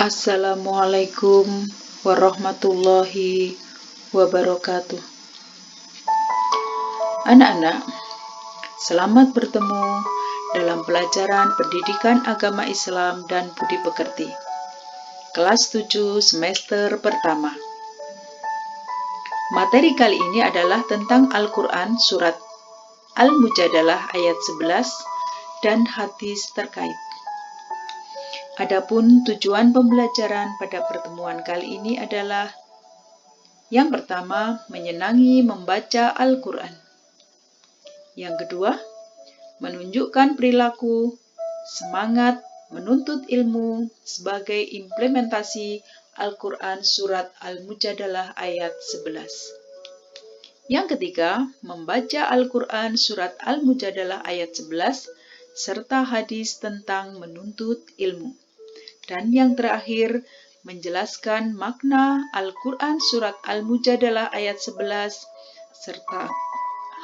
Assalamualaikum warahmatullahi wabarakatuh. Anak-anak, selamat bertemu dalam pelajaran Pendidikan Agama Islam dan Budi Pekerti. Kelas 7 semester pertama. Materi kali ini adalah tentang Al-Quran surat Al-Mujadalah ayat 11 dan hadis terkait. Adapun tujuan pembelajaran pada pertemuan kali ini adalah yang pertama, menyenangi membaca Al-Quran. Yang kedua, menunjukkan perilaku semangat menuntut ilmu sebagai implementasi Al-Quran surat Al-Mujadalah ayat 11. Yang ketiga, membaca Al-Quran surat Al-Mujadalah ayat 11 serta hadis tentang menuntut ilmu. Dan yang terakhir, menjelaskan makna Al-Quran surat Al-Mujadalah ayat 11 serta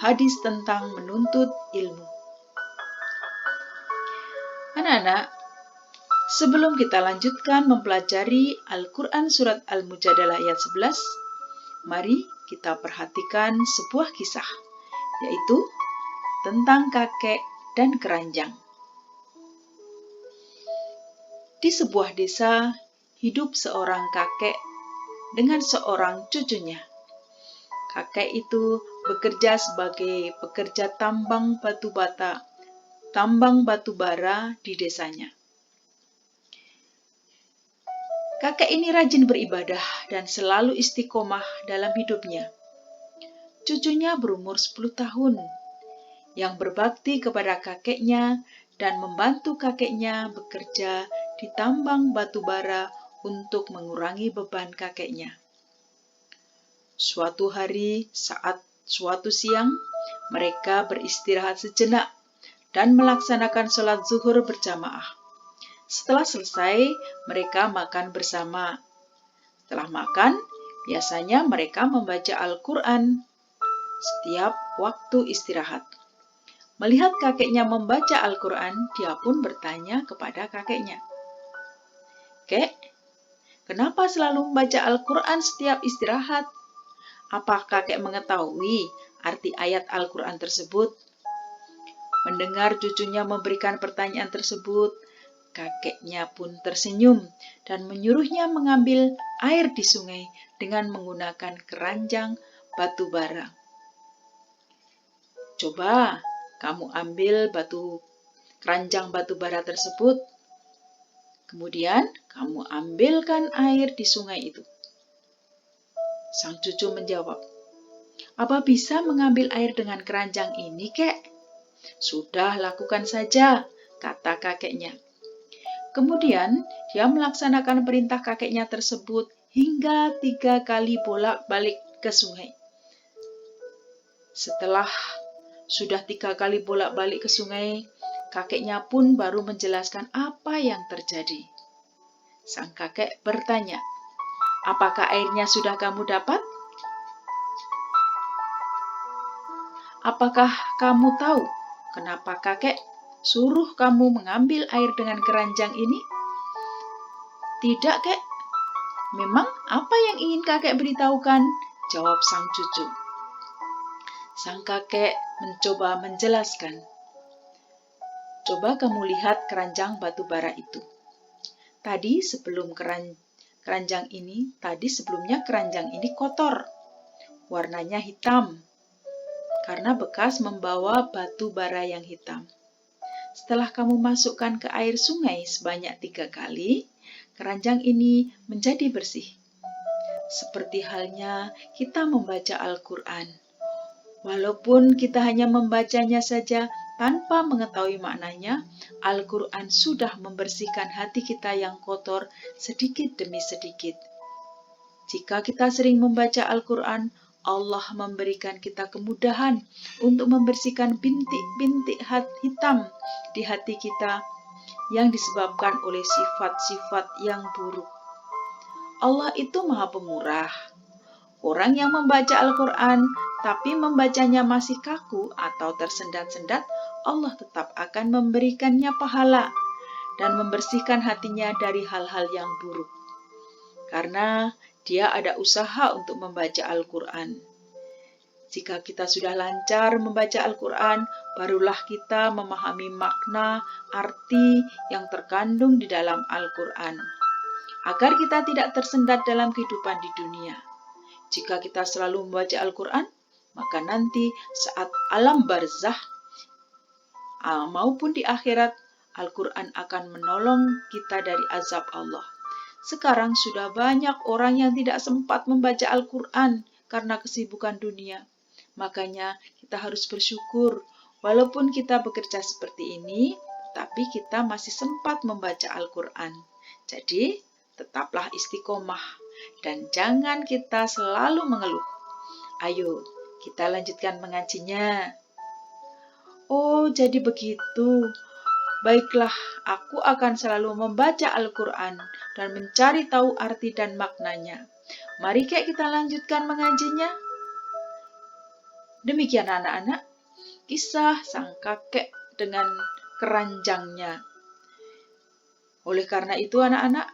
hadis tentang menuntut ilmu. Anak-anak, sebelum kita lanjutkan mempelajari Al-Quran surat Al-Mujadalah ayat 11, mari kita perhatikan sebuah kisah, yaitu tentang kakek dan keranjang. Di sebuah desa, hidup seorang kakek dengan seorang cucunya. Kakek itu bekerja sebagai pekerja tambang batu bara di desanya. Kakek ini rajin beribadah dan selalu istiqomah dalam hidupnya. Cucunya berumur 10 tahun, yang berbakti kepada kakeknya dan membantu kakeknya bekerja di tambang batu bara untuk mengurangi beban kakeknya. Suatu hari saat suatu siang, mereka beristirahat sejenak dan melaksanakan sholat zuhur berjamaah. Setelah selesai, mereka makan bersama. Setelah makan, biasanya mereka membaca Al-Quran setiap waktu istirahat. Melihat kakeknya membaca Al-Quran, dia pun bertanya kepada kakeknya, "Kek, kenapa selalu membaca Al-Quran setiap istirahat? Apa kakek mengetahui arti ayat Al-Quran tersebut?" Mendengar cucunya memberikan pertanyaan tersebut, kakeknya pun tersenyum dan menyuruhnya mengambil air di sungai dengan menggunakan keranjang batu bara. "Coba kamu ambil keranjang batu bara tersebut. Kemudian kamu ambilkan air di sungai itu." Sang cucu menjawab, "Apa bisa mengambil air dengan keranjang ini, Kek?" "Sudah, lakukan saja," kata kakeknya. Kemudian dia melaksanakan perintah kakeknya tersebut hingga 3 kali bolak-balik ke sungai. Setelah sudah 3 kali bolak-balik ke sungai, kakeknya pun baru menjelaskan apa yang terjadi. Sang kakek bertanya, "Apakah airnya sudah kamu dapat? Apakah kamu tahu kenapa kakek suruh kamu mengambil air dengan keranjang ini?" "Tidak, Kek. Memang apa yang ingin kakek beritahukan?" jawab sang cucu. Sang kakek mencoba menjelaskan, "Coba kamu lihat keranjang batu bara itu. Sebelumnya keranjang ini kotor, warnanya hitam, karena bekas membawa batu bara yang hitam. Setelah kamu masukkan ke air sungai sebanyak 3 kali, keranjang ini menjadi bersih. Seperti halnya kita membaca Al-Quran. Walaupun kita hanya membacanya saja tanpa mengetahui maknanya, Al-Quran sudah membersihkan hati kita yang kotor sedikit demi sedikit. Jika kita sering membaca Al-Quran, Allah memberikan kita kemudahan untuk membersihkan bintik-bintik hitam di hati kita yang disebabkan oleh sifat-sifat yang buruk. Allah itu Maha Pemurah. Orang yang membaca Al-Quran tapi membacanya masih kaku atau tersendat-sendat, Allah tetap akan memberikannya pahala. dan membersihkan hatinya dari hal-hal yang buruk. Karena dia ada usaha untuk membaca Al-Quran. Jika kita sudah lancar membaca Al-Quran, barulah kita memahami makna, arti yang terkandung di dalam Al-Quran. Agar kita tidak tersendat dalam kehidupan di dunia. Jika kita selalu membaca Al-Quran, maka nanti saat alam barzah maupun di akhirat, Al-Quran akan menolong kita dari azab Allah. Sekarang sudah banyak orang yang tidak sempat membaca Al-Quran karena kesibukan dunia. Makanya kita harus bersyukur, walaupun kita bekerja seperti ini, tapi kita masih sempat membaca Al-Quran. Jadi, tetaplah istiqomah dan jangan kita selalu mengeluh. Ayo, kita lanjutkan mengajinya. Oh, jadi begitu. Baiklah, aku akan selalu membaca Al-Quran dan mencari tahu arti dan maknanya. Mari kita lanjutkan mengajinya. Demikian anak-anak, kisah sang kakek dengan keranjangnya. Oleh karena itu anak-anak,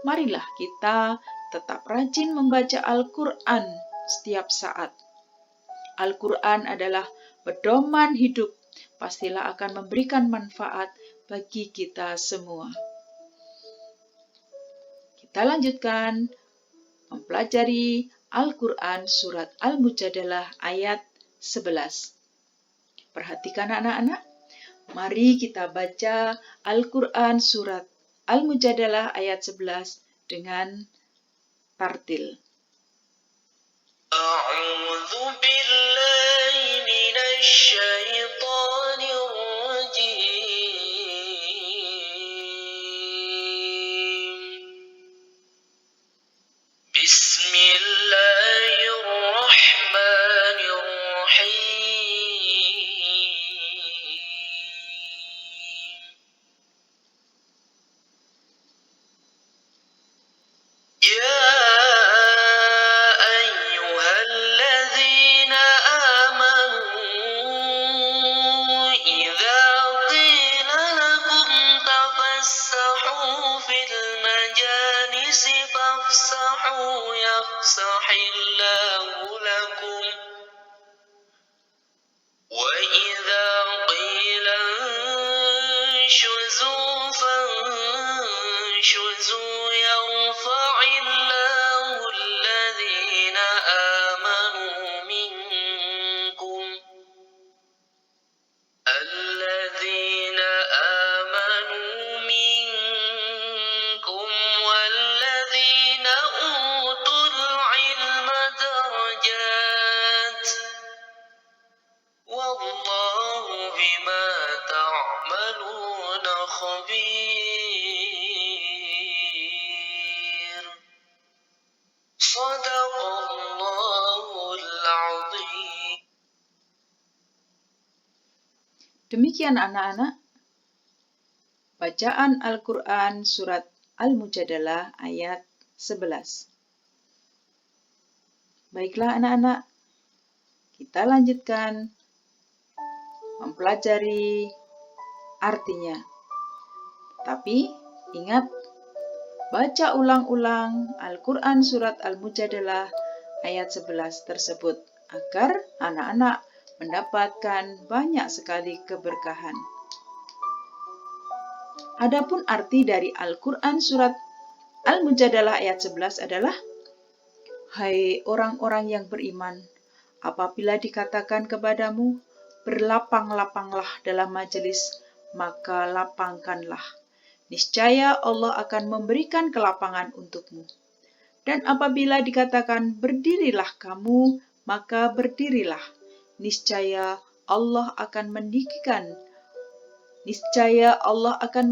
marilah kita tetap rajin membaca Al-Quran setiap saat. Al-Quran adalah pedoman hidup, pastilah akan memberikan manfaat bagi kita semua. Kita lanjutkan mempelajari Al-Quran surat Al-Mujadalah ayat 11. Perhatikan anak-anak, mari kita baca Al-Quran surat Al-Mujadalah ayat 11 dengan tartil. A'udzu billahi minasy syaithanir rajim. Bismillahirrahmanirrahim. Ya ayyuhalladzina amanu idza qila lakum tafassahu fil majalisi fafsahu yafsahillahu lakum wa idza qila anshuzu fanshuzu yarfa'illahu alladhina amanu minkum والذين أوتوا العلم درجات والله بما تعملون خبير صدق الله العظيم. Demikian anak-anak, bacaan Al-Quran surat Al-Mujadalah ayat 11. Baiklah anak-anak, kita lanjutkan mempelajari artinya. Tapi ingat, baca ulang-ulang Al-Quran surat Al-Mujadalah ayat 11 tersebut agar anak-anak mendapatkan banyak sekali keberkahan. Adapun arti dari Al-Quran surat Al-Mujadalah ayat 11 adalah, hai orang-orang yang beriman, apabila dikatakan kepadamu, berlapang-lapanglah dalam majelis, maka lapangkanlah. Niscaya Allah akan memberikan kelapangan untukmu. Dan apabila dikatakan berdirilah kamu, maka berdirilah. Niscaya Allah akan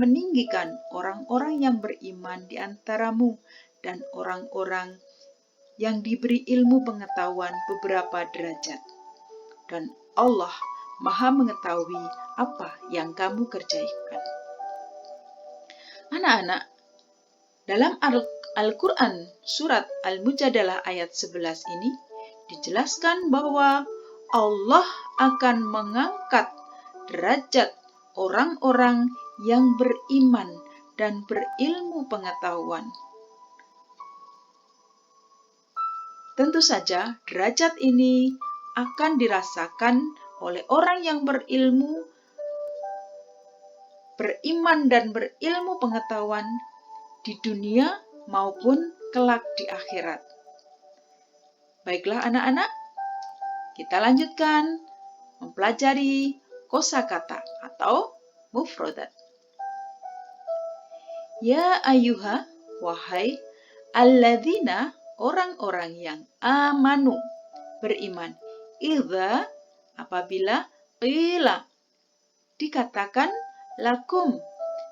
meninggikan orang-orang yang beriman di antaramu dan orang-orang yang diberi ilmu pengetahuan beberapa derajat. Dan Allah Maha mengetahui apa yang kamu kerjakan. Anak-anak, dalam Al-Quran surat Al-Mujadalah ayat 11 ini dijelaskan bahwa Allah akan mengangkat derajat orang-orang yang beriman dan berilmu pengetahuan. Tentu saja derajat ini akan dirasakan oleh orang yang berilmu, beriman dan berilmu pengetahuan di dunia maupun kelak di akhirat. Baiklah anak-anak, kita lanjutkan mempelajari kosakata atau mufradat. Ya ayyuha, wahai alladzina, orang-orang yang amanu, beriman. Idza, apabila qila, dikatakan lakum,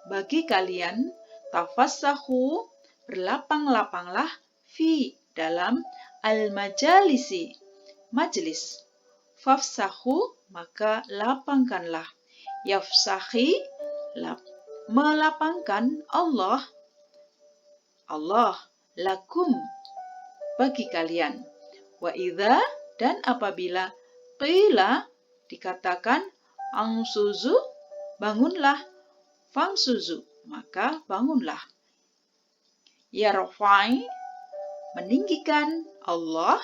bagi kalian, tafassahu, berlapang-lapanglah fi, dalam al-majalisi, majlis. Fafsahu, maka lapangkanlah. Yafsahi, melapangkan Allah, lakum, bagi kalian. Wa idza, dan apabila qila, dikatakan angsuzu, bangunlah. Famsuzu, maka bangunlah. Yarfa'i, meninggikan Allah,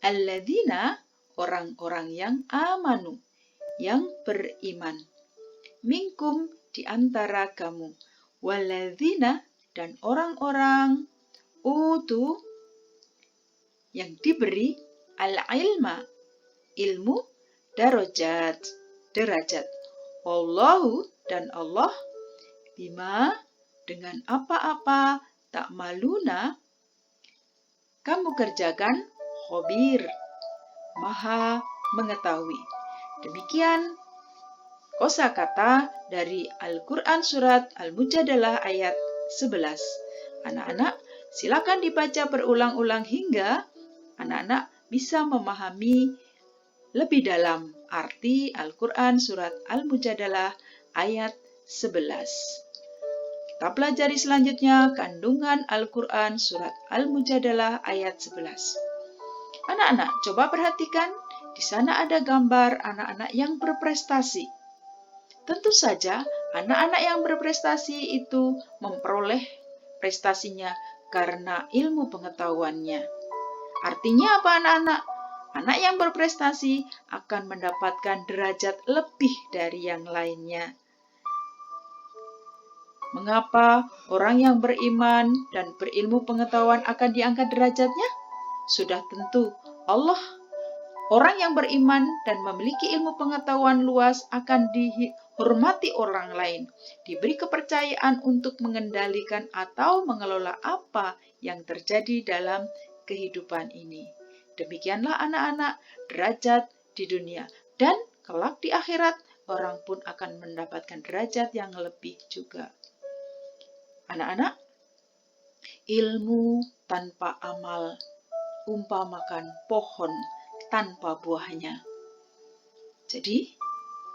alladzina, orang-orang yang amanu, yang beriman. Minkum, di antara kamu. Walladzina, dan orang-orang utu, yang diberi al-ilma, ilmu, derajat. Wallahu, dan Allah, bima, dengan apa-apa, ta'maluna, kamu kerjakan, khabir, maha mengetahui. Demikian kosakata dari Al-Quran Surat Al-Mujadalah ayat 11. Anak-anak, silakan dibaca berulang-ulang hingga anak-anak bisa memahami lebih dalam arti Al-Quran Surat Al-Mujadalah ayat 11. Kita pelajari selanjutnya kandungan Al-Quran Surat Al-Mujadalah ayat 11. Anak-anak, coba perhatikan, di sana ada gambar anak-anak yang berprestasi. Tentu saja, anak-anak yang berprestasi itu memperoleh prestasinya karena ilmu pengetahuannya. Artinya apa anak-anak? Anak yang berprestasi akan mendapatkan derajat lebih dari yang lainnya. Mengapa orang yang beriman dan berilmu pengetahuan akan diangkat derajatnya? Sudah tentu Allah, orang yang beriman dan memiliki ilmu pengetahuan luas akan dihormati orang lain, diberi kepercayaan untuk mengendalikan atau mengelola apa yang terjadi dalam kehidupan ini. Demikianlah anak-anak derajat di dunia, dan kelak di akhirat orang pun akan mendapatkan derajat yang lebih juga. Anak-anak, ilmu tanpa amal umpamakan pohon tanpa buahnya. Jadi,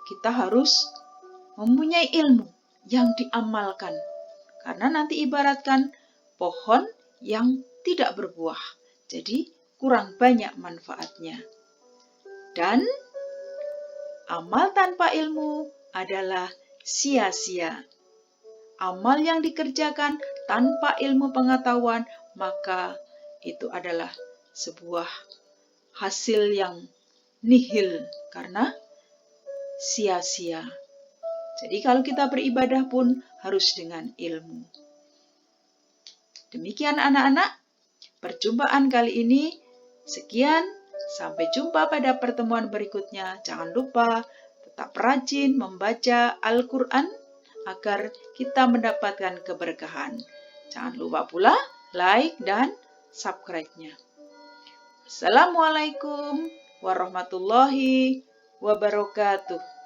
kita harus mempunyai ilmu yang diamalkan, karena nanti ibaratkan pohon yang tidak berbuah. Jadi, kurang banyak manfaatnya. Dan amal tanpa ilmu adalah sia-sia. Amal yang dikerjakan tanpa ilmu pengetahuan, maka itu adalah sebuah hasil yang nihil karena sia-sia. Jadi kalau kita beribadah pun harus dengan ilmu. Demikian anak-anak, perjumpaan kali ini. Sekian, sampai jumpa pada pertemuan berikutnya. Jangan lupa tetap rajin membaca Al-Quran agar kita mendapatkan keberkahan. Jangan lupa pula like dan subscribe-nya. Assalamualaikum warahmatullahi wabarakatuh.